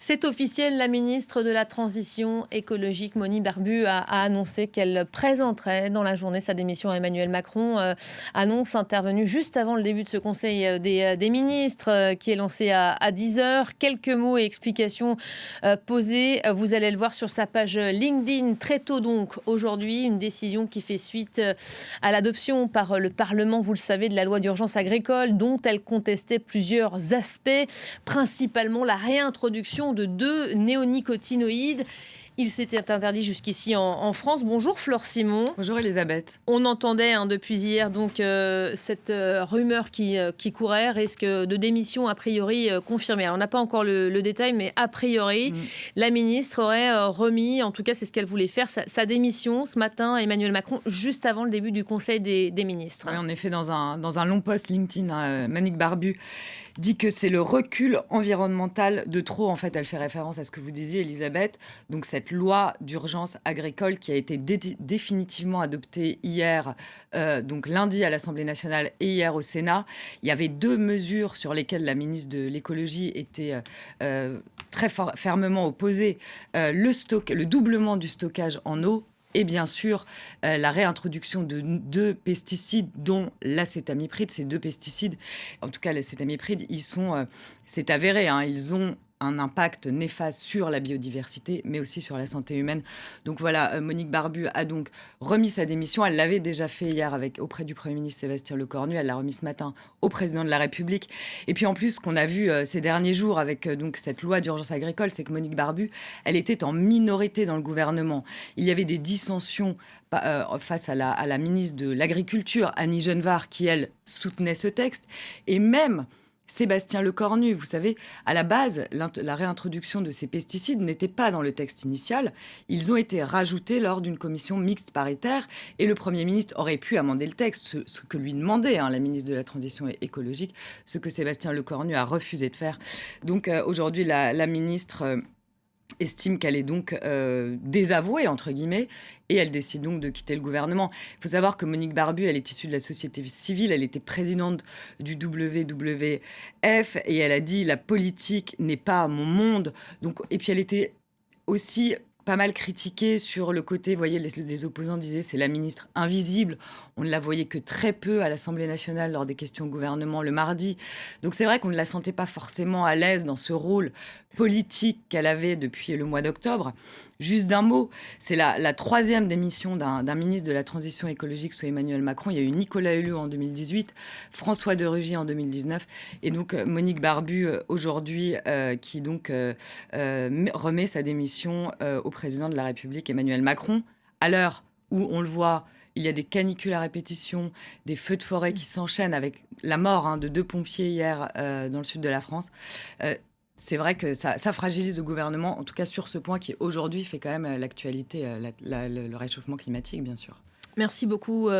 C'est officiel, la ministre de la Transition écologique, Monique Barbu, a annoncé qu'elle présenterait dans la journée sa démission à Emmanuel Macron. Annonce intervenue juste avant le début de ce Conseil des ministres qui est lancé à 10h. Quelques mots et explications posées. Vous allez le voir sur sa page LinkedIn très tôt donc aujourd'hui. Une décision qui fait suite à l'adoption par le Parlement, vous le savez, de la loi d'urgence agricole dont elle contestait plusieurs aspects, principalement la réintroduction de 2 néonicotinoïdes. Il s'était interdit jusqu'ici en France. Bonjour Flore Simon. Bonjour Elisabeth. On entendait depuis hier donc, cette rumeur qui courait, risque de démission a priori confirmée. Alors, on n'a pas encore le détail, mais a priori, la ministre aurait remis, en tout cas c'est ce qu'elle voulait faire, sa démission ce matin à Emmanuel Macron, juste avant le début du Conseil des ministres. Oui, en effet, dans un long post LinkedIn, Monique Barbu dit que c'est le recul environnemental de trop. En fait, elle fait référence à ce que vous disiez, Elisabeth. Donc, cette loi d'urgence agricole qui a été définitivement adoptée hier, donc lundi à l'Assemblée nationale et hier au Sénat. Il y avait 2 mesures sur lesquelles la ministre de l'écologie était très fermement opposée. Le doublement du stockage en eau. Et bien sûr, la réintroduction de 2 pesticides, dont l'acétamipride. Ces 2 pesticides, en tout cas l'acétamipride, c'est avéré, ils ont un impact néfaste sur la biodiversité, mais aussi sur la santé humaine. Donc voilà, Monique Barbu a donc remis sa démission. Elle l'avait déjà fait hier auprès du Premier ministre Sébastien Lecornu. Elle l'a remis ce matin au Président de la République. Et puis en plus, ce qu'on a vu ces derniers jours avec donc cette loi d'urgence agricole, c'est que Monique Barbu, elle était en minorité dans le gouvernement. Il y avait des dissensions face à la ministre de l'Agriculture, Annie Genevard, qui, elle, soutenait ce texte. Et même Sébastien Lecornu, vous savez, à la base, la réintroduction de ces pesticides n'était pas dans le texte initial. Ils ont été rajoutés lors d'une commission mixte paritaire et le Premier ministre aurait pu amender le texte, ce que lui demandait la ministre de la Transition écologique, ce que Sébastien Lecornu a refusé de faire. Donc aujourd'hui, la ministre estime qu'elle est donc désavouée, entre guillemets, et elle décide donc de quitter le gouvernement. Il faut savoir que Monique Barbu, elle est issue de la société civile, elle était présidente du WWF, et elle a dit « la politique n'est pas mon monde ». Et puis elle était aussi pas mal critiquée sur le côté, vous voyez, les opposants disaient c'est la ministre invisible, on ne la voyait que très peu à l'Assemblée nationale lors des questions au gouvernement le mardi. Donc c'est vrai qu'on ne la sentait pas forcément à l'aise dans ce rôle politique qu'elle avait depuis le mois d'octobre. Juste d'un mot, c'est la 3e démission d'un ministre de la Transition écologique sous Emmanuel Macron. Il y a eu Nicolas Hulot en 2018, François de Rugy en 2019, et donc Monique Barbu aujourd'hui qui donc remet sa démission au président de la République, Emmanuel Macron, à l'heure où on le voit. Il y a des canicules à répétition, des feux de forêt qui s'enchaînent avec la mort de 2 pompiers hier dans le sud de la France. C'est vrai que ça fragilise le gouvernement, en tout cas sur ce point qui aujourd'hui fait quand même l'actualité, le réchauffement climatique, bien sûr. Merci beaucoup.